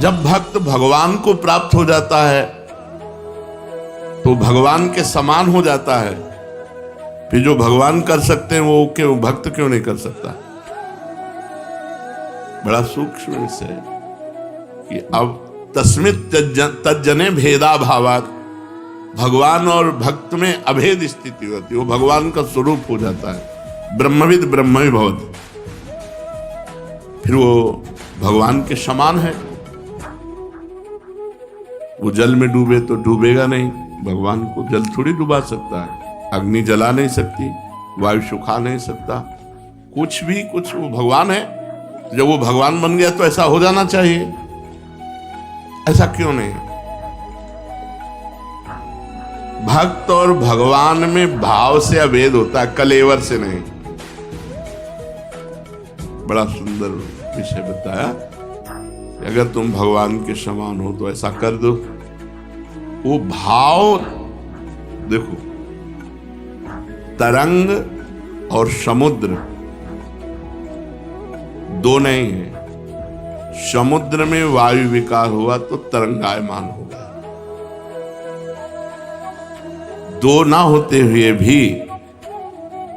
जब भक्त भगवान को प्राप्त हो जाता है तो भगवान के समान हो जाता है। फिर जो भगवान कर सकते हैं वो क्यों भक्त क्यों नहीं कर सकता? बड़ा सूक्ष्म विषय है कि अब तस्मित तज्जने भेदा भावात, भगवान और भक्त में अभेद स्थिति होती है, वो भगवान का स्वरूप हो जाता है। ब्रह्मविद ब्रह्मवि भवति, फिर वो भगवान के समान है। वो जल में डूबे तो डूबेगा नहीं, भगवान को जल थोड़ी डुबा सकता है, अग्नि जला नहीं सकती, वायु सुखा नहीं सकता, कुछ भी कुछ, वो भगवान है। जब वो भगवान बन गया तो ऐसा हो जाना चाहिए, ऐसा क्यों नहीं? भक्त और भगवान में भाव से अभेद होता है, कलेवर से नहीं। बड़ा सुंदर विषय बताया कि अगर तुम भगवान के समान हो तो ऐसा कर दो। वो भाव देखो, तरंग और समुद्र दो नहीं है। समुद्र में वायु विकार हुआ तो तरंगायमान होगा। दो ना होते हुए भी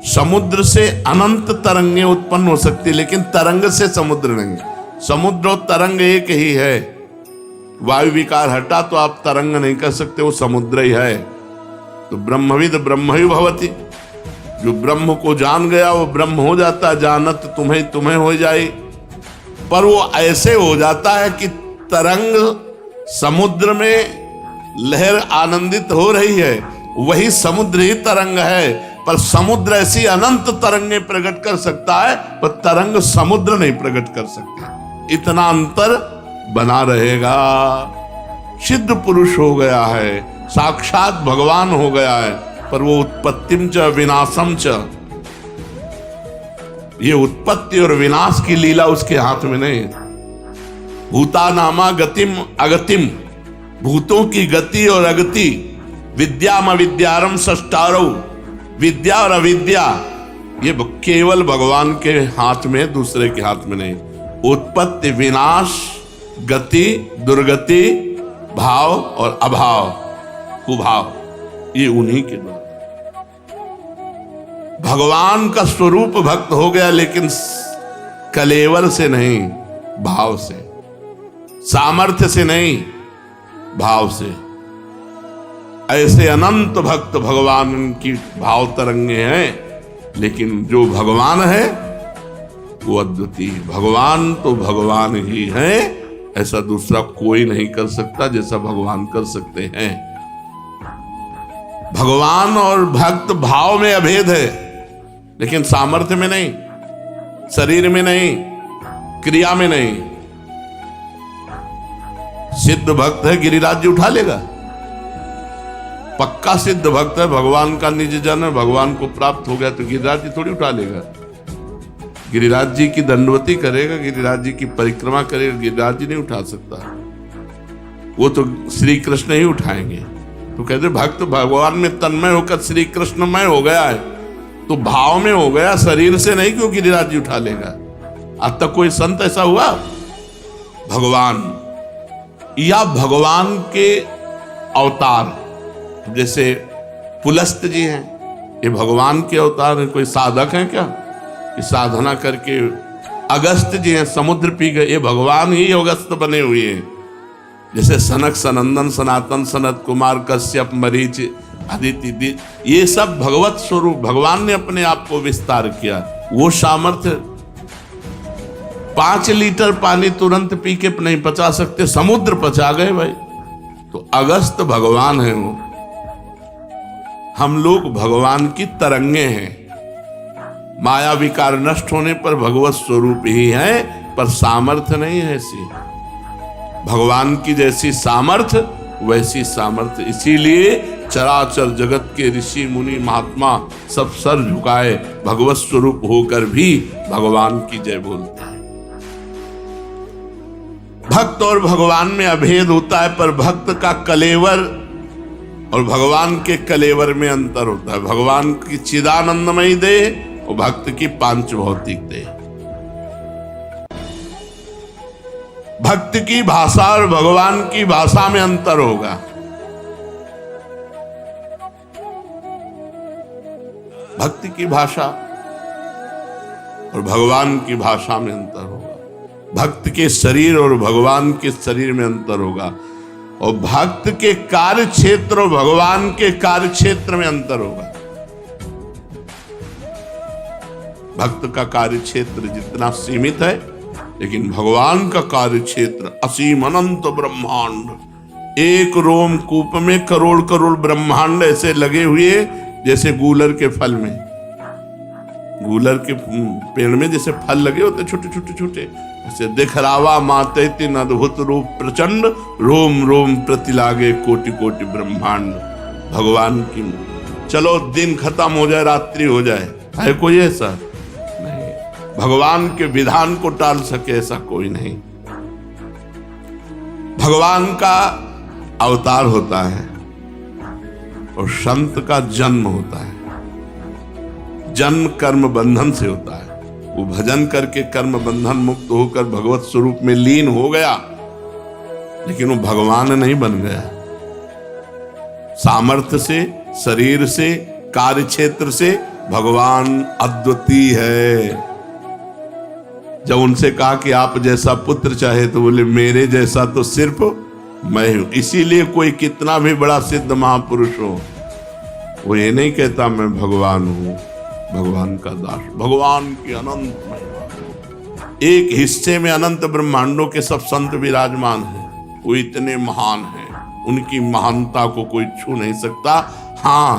समुद्र से अनंत तरंगें उत्पन्न हो सकती, लेकिन तरंग से समुद्र नहीं। समुद्र और तरंग एक ही है। वायु विकार हटा तो आप तरंग नहीं कर सकते, वो समुद्र ही है। तो ब्रह्मविद ब्रह्मवि भवति, जो ब्रह्म को जान गया वो ब्रह्म हो जाता है। जानत तुम्हें तुम्हें हो जाए, पर वो ऐसे हो जाता है कि तरंग समुद्र में लहर आनंदित हो रही है, वही समुद्र ही तरंग है। पर समुद्र ऐसी अनंत तरंगें प्रकट कर सकता है, पर तरंग समुद्र नहीं प्रकट कर सकती। इतना अंतर बना रहेगा। सिद्ध पुरुष हो गया है, साक्षात भगवान हो गया है, पर वो उत्पत्तिम च विनाशम च, ये उत्पत्ति और विनाश की लीला उसके हाथ में नहीं। भूता नामा गतिम अगतिम, भूतों की गति और अगति, विद्याम अविद्यारम सष्टारो, विद्या और अविद्या ये केवल भगवान के हाथ में, दूसरे के हाथ में नहीं। उत्पत्ति विनाश, गति दुर्गति, भाव और अभाव कुभाव, ये उन्हीं के द्वारा। भगवान का स्वरूप भक्त हो गया, लेकिन कलेवर से नहीं, भाव से, सामर्थ्य से नहीं, भाव से। ऐसे अनंत भक्त भगवान की भाव तरंगे हैं, लेकिन जो भगवान है वो अद्वितीय। भगवान तो भगवान ही है, ऐसा दूसरा कोई नहीं कर सकता जैसा भगवान कर सकते हैं। भगवान और भक्त भाव में अभेद है, लेकिन सामर्थ्य में नहीं, शरीर में नहीं, क्रिया में नहीं। सिद्ध भक्त है, गिरिराज जी उठा लेगा। पक्का सिद्ध भक्त है, भगवान का निज जन है, भगवान को प्राप्त हो गया तो गिरिराज जी थोड़ी उठा लेगा। गिरिराज जी की दंडवती करेगा, गिरिराज जी की परिक्रमा करेगा, गिरिराज जी नहीं उठा सकता। वो तो श्री कृष्ण ही उठाएंगे। तो कहते भक्त भगवान में तन्मय होकर श्री कृष्णमय हो गया है, तो भाव में हो गया, शरीर से नहीं। क्यों गिरिराज जी उठा लेगा? आज तक कोई संत ऐसा हुआ? भगवान या भगवान के अवतार, जैसे पुलस्त जी हैं, ये भगवान के अवतार हैं। कोई साधक हैं क्या कि साधना करके? अगस्त जी हैं, समुद्र पी गए, ये भगवान ही अगस्त बने हुए हैं। जैसे सनक सनंदन सनातन सनत कुमार कश्यप मरीच अदिति, ये सब भगवत स्वरूप, भगवान ने अपने आप को विस्तार किया। वो सामर्थ्य 5 लीटर पानी तुरंत पी के नहीं पचा सकते, समुद्र पचा गए भाई। तो अगस्त भगवान है वो। हम लोग भगवान की तरंगे हैं। माया विकार नष्ट होने पर भगवत स्वरूप ही है, पर सामर्थ्य नहीं है ऐसी। भगवान की जैसी सामर्थ्य वैसी सामर्थ्य, इसीलिए चराचर जगत के ऋषि मुनि महात्मा सब सर झुकाए भगवत स्वरूप होकर भी भगवान की जय बोलते हैं। भक्त और भगवान में अभेद होता है, पर भक्त का कलेवर और भगवान के कलेवर में अंतर होता है। भगवान की चिदानंदमयी देह और भक्त की पांच भौतिक देह। भक्त की भाषा और भगवान की भाषा में अंतर होगा। भक्ति की भाषा और भगवान की भाषा में अंतर होगा। भक्त के शरीर और भगवान के शरीर में अंतर होगा, और भक्त के कार्य क्षेत्र और भगवान के कार्य क्षेत्र में अंतर होगा। भक्त का कार्य क्षेत्र जितना सीमित है, लेकिन भगवान का कार्य क्षेत्र असीम अनंत ब्रह्मांड। एक रोमकूप में करोड़ करोड़ ब्रह्मांड ऐसे लगे हुए जैसे गूलर के फल में, गूलर के पेड़ में जैसे फल लगे होते छोटे छोटे छोटे, ऐसे दिखरावा माते तीन अद्भुत रूप प्रचंड, रोम रोम प्रति लागे कोटि कोटि ब्रह्मांड। भगवान की, चलो दिन खत्म हो जाए, रात्रि हो जाए, है कोई ऐसा नहीं। भगवान के विधान को टाल सके ऐसा कोई नहीं। भगवान का अवतार होता है और संत का जन्म होता है। जन्म कर्म बंधन से होता है। वो भजन करके कर्म बंधन मुक्त होकर भगवत स्वरूप में लीन हो गया, लेकिन वो भगवान नहीं बन गया। सामर्थ्य से, शरीर से, कार्य क्षेत्र से भगवान अद्वितीय है। जब उनसे कहा कि आप जैसा पुत्र चाहे, तो बोले मेरे जैसा तो सिर्फ मैं हूं। इसीलिए कोई कितना भी बड़ा सिद्ध महापुरुष हो, वो ये नहीं कहता मैं भगवान हूं, भगवान का दास। भगवान की अनंत महिमा, एक हिस्से में अनंत ब्रह्मांडों के सब संत विराजमान हैं। वो इतने महान हैं, उनकी महानता को कोई छू नहीं सकता। हाँ,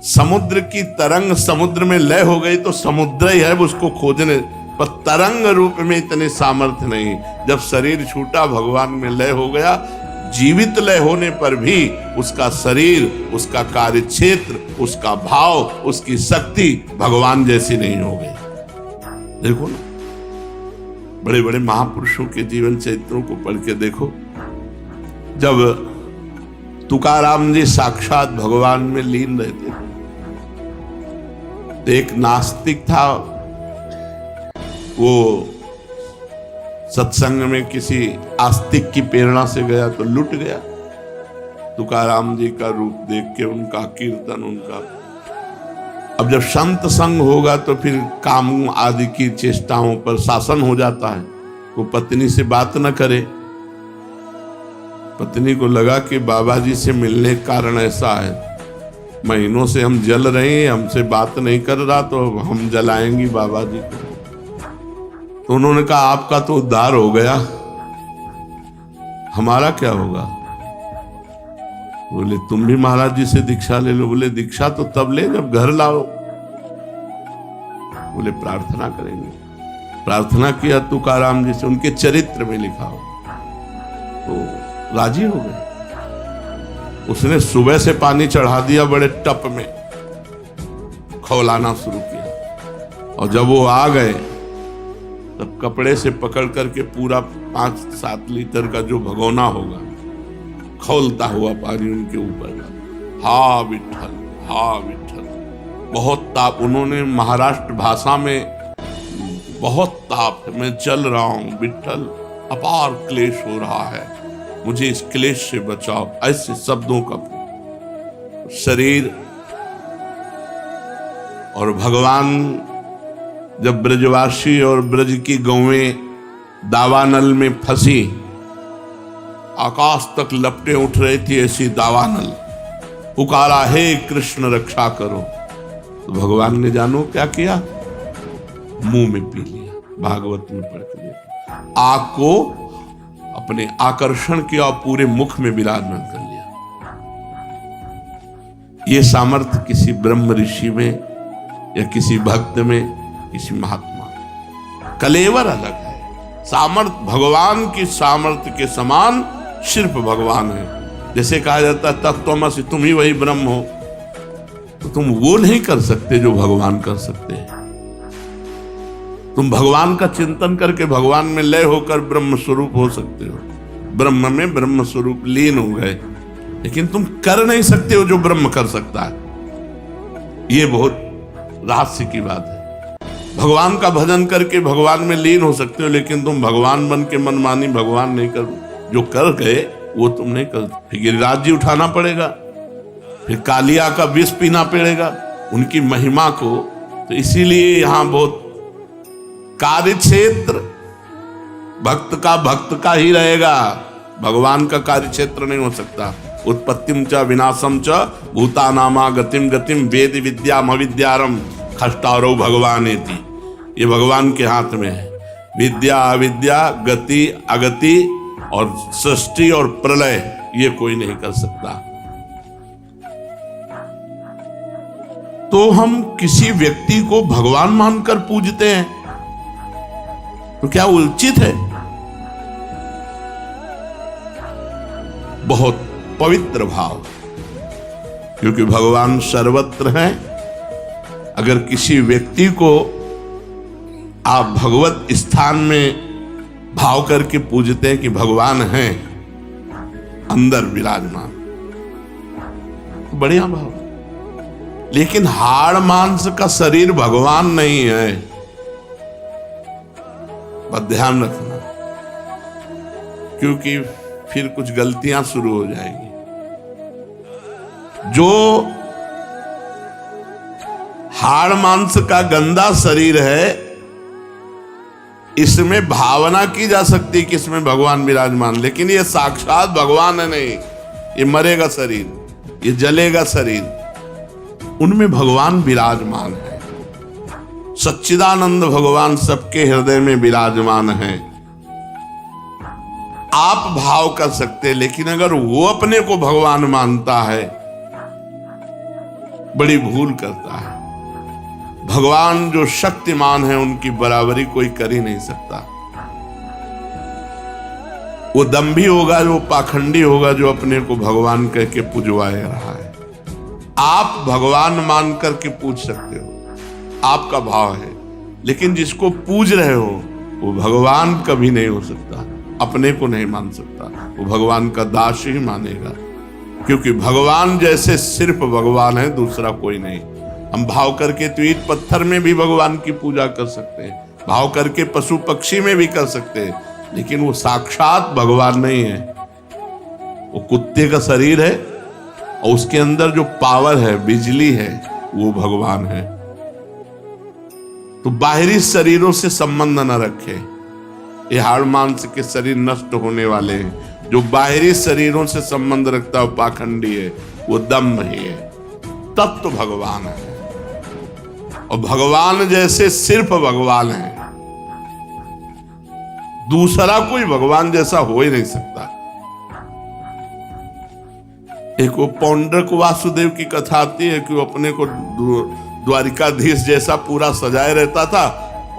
समुद्र की तरंग समुद्र में लय हो गई तो समुद्र ही है, उसको खोजने, पर तरंग रूप में इतने सामर्थ्य नहीं। जब शरीर छूटा, भगवान में लय हो गया। जीवित लय होने पर भी उसका शरीर, उसका कार्य क्षेत्र, उसका भाव, उसकी शक्ति भगवान जैसी नहीं हो गई। देखो ना, बड़े बड़े महापुरुषों के जीवन चरित्रों को पढ़ के देखो। जब तुकाराम जी साक्षात भगवान में लीन रहते थे, तो एक नास्तिक था, वो सत्संग में किसी आस्तिक की प्रेरणा से गया तो लुट गया। तुकाराम जी का रूप देख के, उनका कीर्तन, उनका। अब जब संत संग होगा तो फिर काम आदि की चेष्टाओं पर शासन हो जाता है। वो पत्नी से बात न करे। पत्नी को लगा कि बाबा जी से मिलने का कारण ऐसा है, महीनों से हम जल रहे हैं, हमसे बात नहीं कर रहा, तो हम जलाएंगी बाबा जी को। तो उन्होंने कहा आपका तो उद्धार हो गया, हमारा क्या होगा? बोले तुम भी महाराज जी से दीक्षा ले लो। बोले दीक्षा तो तब ले जब घर लाओ। बोले प्रार्थना करेंगे। प्रार्थना किया तुकाराम जी से, उनके चरित्र में लिखा हो, तो राजी हो गए। उसने सुबह से पानी चढ़ा दिया बड़े टप में, खौलाना शुरू किया, और जब वो आ गए तब कपड़े से पकड़ करके पूरा 5-7 लीटर का जो भगोना होगा, खौलता हुआ पानी उनके ऊपर का। हा विठल, हा विठल। बहुत ताप, उन्होंने महाराष्ट्र भाषा में बहुत ताप है, मैं जल रहा हूं विठल, अपार क्लेश हो रहा है, मुझे इस क्लेश से बचाओ। ऐसे शब्दों का शरीर। और भगवान जब ब्रजवासी और ब्रज की गौएं दावानल में फंसी, आकाश तक लपटें उठ रही थी ऐसी दावानल, पुकारा हे कृष्ण रक्षा करो। तो भगवान ने जानो क्या किया, मुंह में पी लिया। भागवत में पढ़ के देखो, आग को अपने आकर्षण किया और पूरे मुख में विराजमान कर लिया। ये सामर्थ्य किसी ब्रह्म ऋषि में या किसी भक्त में, किसी महात्मा। कलेवर अलग है। सामर्थ्य भगवान की सामर्थ्य के समान सिर्फ भगवान है। जैसे कहा जाता है तत्त्वमसि, तुम ही वही ब्रह्म हो, तो तुम वो नहीं कर सकते जो भगवान कर सकते हैं। तुम भगवान का चिंतन करके भगवान में लय होकर ब्रह्म स्वरूप हो सकते हो, ब्रह्म में ब्रह्म स्वरूप लीन हो गए, लेकिन तुम कर नहीं सकते हो जो ब्रह्म कर सकता है। ये बहुत रहस्य की बात है। भगवान का भजन करके भगवान में लीन हो सकते हो, लेकिन तुम भगवान बन के मनमानी भगवान नहीं कर, जो कर गए वो तुम नहीं कर। फिर गिरिराज जी उठाना पड़ेगा, फिर कालिया का विष पीना पड़ेगा उनकी महिमा को। तो इसीलिए यहां बहुत कार्य क्षेत्र भक्त का ही रहेगा, भगवान का कार्य क्षेत्र नहीं हो सकता। उत्पत्तिम च विनाशम च भूतानामा गतिम गतिम वेद विद्याम अविद्यारम खष्टारो भगवानेति। ये भगवान के हाथ में है। विद्या अविद्या, गति अगति और सृष्टि और प्रलय ये कोई नहीं कर सकता। तो हम किसी व्यक्ति को भगवान मानकर पूजते हैं तो क्या उचित है? बहुत पवित्र भाव, क्योंकि भगवान सर्वत्र हैं। अगर किसी व्यक्ति को आप भगवत स्थान में भाव करके पूजते हैं कि भगवान हैं अंदर विराजमान, बढ़िया भाव। लेकिन हाड़ मांस का शरीर भगवान नहीं है, बस ध्यान रखना, क्योंकि फिर कुछ गलतियां शुरू हो जाएगी। जो हाड़ मांस का गंदा शरीर है, इसमें भावना की जा सकती है कि इसमें भगवान विराजमान, लेकिन ये साक्षात भगवान है नहीं। ये मरेगा शरीर, ये जलेगा शरीर, उनमें भगवान विराजमान है। सच्चिदानंद भगवान सबके हृदय में विराजमान है। आप भाव कर सकते हैं, लेकिन अगर वो अपने को भगवान मानता है, बड़ी भूल करता है। भगवान जो शक्तिमान है उनकी बराबरी कोई कर ही नहीं सकता। वो दंभी होगा, जो पाखंडी होगा, जो अपने को भगवान कह के पुजवाए रहा है। आप भगवान मान करके पूज सकते हो, आपका भाव है, लेकिन जिसको पूज रहे हो वो भगवान कभी नहीं हो सकता, अपने को नहीं मान सकता। वो भगवान का दास ही मानेगा, क्योंकि भगवान जैसे सिर्फ भगवान है, दूसरा कोई नहीं। हम भाव करके तो ईंट पत्थर में भी भगवान की पूजा कर सकते हैं, भाव करके पशु पक्षी में भी कर सकते हैं, लेकिन वो साक्षात भगवान नहीं है। वो कुत्ते का शरीर है और उसके अंदर जो पावर है, बिजली है, वो भगवान है। तो बाहरी शरीरों से संबंध न रखे। ये हाड़ मांस के शरीर नष्ट होने वाले हैं। जो बाहरी शरीरों से संबंध रखता है पाखंडी है, वो दम्भ ही है। तब तो भगवान है, और भगवान जैसे सिर्फ भगवान है, दूसरा कोई भगवान जैसा हो ही नहीं सकता। एक वो पौंड्रक वासुदेव की कथा आती है कि वो अपने को द्वारिकाधीश जैसा पूरा सजाए रहता था,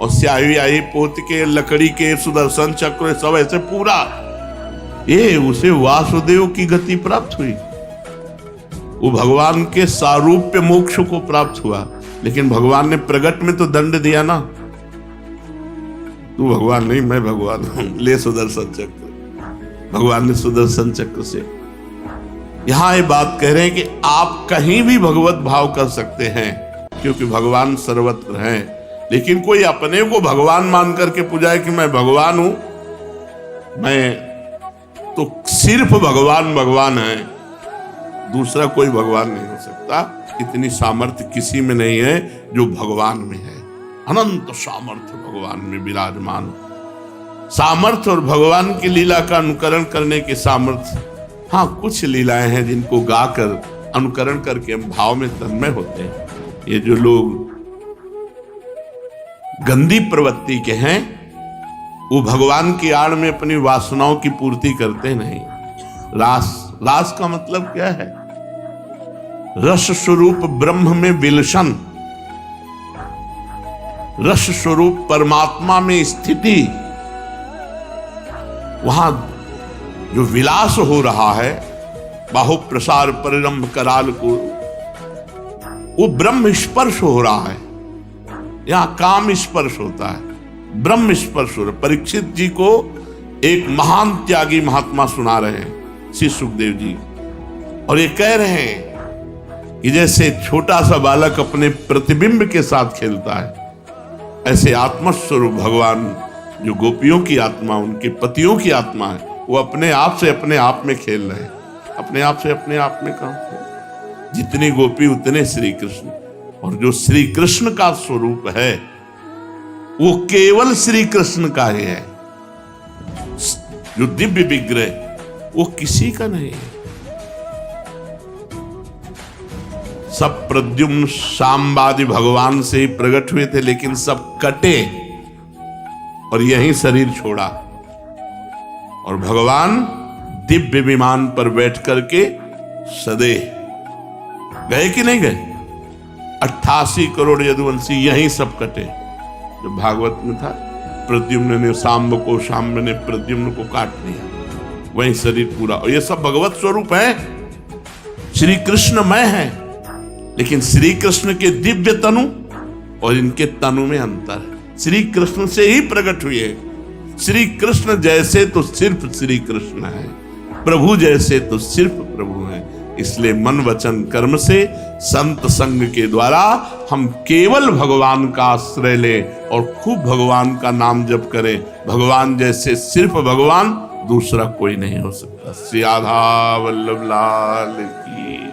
और स्याही आई पोत के, लकड़ी के, सुदर्शन चक्र, सब ऐसे पूरा। ये उसे वासुदेव की गति प्राप्त हुई, वो भगवान के सारूप्य मोक्ष को प्राप्त हुआ। लेकिन भगवान ने प्रगट में तो दंड दिया ना, तू भगवान नहीं, मैं भगवान हूं, ले सुदर्शन चक्र। भगवान ने सुदर्शन चक्र से यहां ये बात कह रहे हैं कि आप कहीं भी भगवत भाव कर सकते हैं, क्योंकि भगवान सर्वत्र हैं। लेकिन कोई अपने को भगवान मान करके पूजाए कि मैं भगवान हूं, मैं तो सिर्फ भगवान भगवान है, दूसरा कोई भगवान नहीं हो सकता। इतनी सामर्थ्य किसी में नहीं है जो भगवान में है। अनंत सामर्थ्य भगवान में विराजमान। सामर्थ्य और भगवान की लीला का अनुकरण करने की सामर्थ्य, हाँ कुछ लीलाएं हैं जिनको गाकर अनुकरण करके हम भाव में तन्मय होते हैं। ये जो लोग गंदी प्रवृत्ति के हैं, वो भगवान की आड़ में अपनी वासनाओं की पूर्ति करते नहीं। रास का मतलब क्या है? रस स्वरूप ब्रह्म में विलसन, रस स्वरूप परमात्मा में स्थिति। वहां जो विलास हो रहा है, बाहु प्रसार परिरंभ कराल को, वो ब्रह्म स्पर्श हो रहा है। यहां काम स्पर्श होता है, ब्रह्म स्पर्श हो रहा है। परीक्षित जी को एक महान त्यागी महात्मा सुना रहे हैं श्री सुखदेव जी, और ये कह रहे हैं कि जैसे छोटा सा बालक अपने प्रतिबिंब के साथ खेलता है, ऐसे आत्मस्वरूप भगवान जो गोपियों की आत्मा, उनके पतियों की आत्मा है, वो अपने आप से अपने आप में खेल रहे हैं। अपने आप से अपने आप में कहां खेल? जितनी गोपी उतने श्री कृष्ण। और जो श्री कृष्ण का स्वरूप है वो केवल श्री कृष्ण का ही है। जो दिव्य विग्रह वो किसी का नहीं है। सब प्रद्युम्न शाम्बादि भगवान से ही प्रकट हुए थे, लेकिन सब कटे और यही शरीर छोड़ा। और भगवान दिव्य विमान पर बैठ करके सदे गए कि नहीं गए? 88 करोड़ यदुवंशी यहीं सब कटे। जो भागवत में था, प्रद्युम्न ने सांब को, सांब ने प्रद्युम्न को काट दिया, वही शरीर पूरा। और ये सब भगवत स्वरूप है, श्री कृष्णमय है। लेकिन श्री कृष्ण के दिव्य तनु और इनके तनु में अंतर है। श्री कृष्ण से ही प्रकट हुए। श्री कृष्ण जैसे तो सिर्फ श्री कृष्ण है, प्रभु जैसे तो सिर्फ प्रभु है। इसलिए मन वचन कर्म से, संत संग के द्वारा हम केवल भगवान का आश्रय ले और खूब भगवान का नाम जप करें। भगवान जैसे सिर्फ भगवान, दूसरा कोई नहीं हो सकता। श्री राधा वल्लभ लाल की।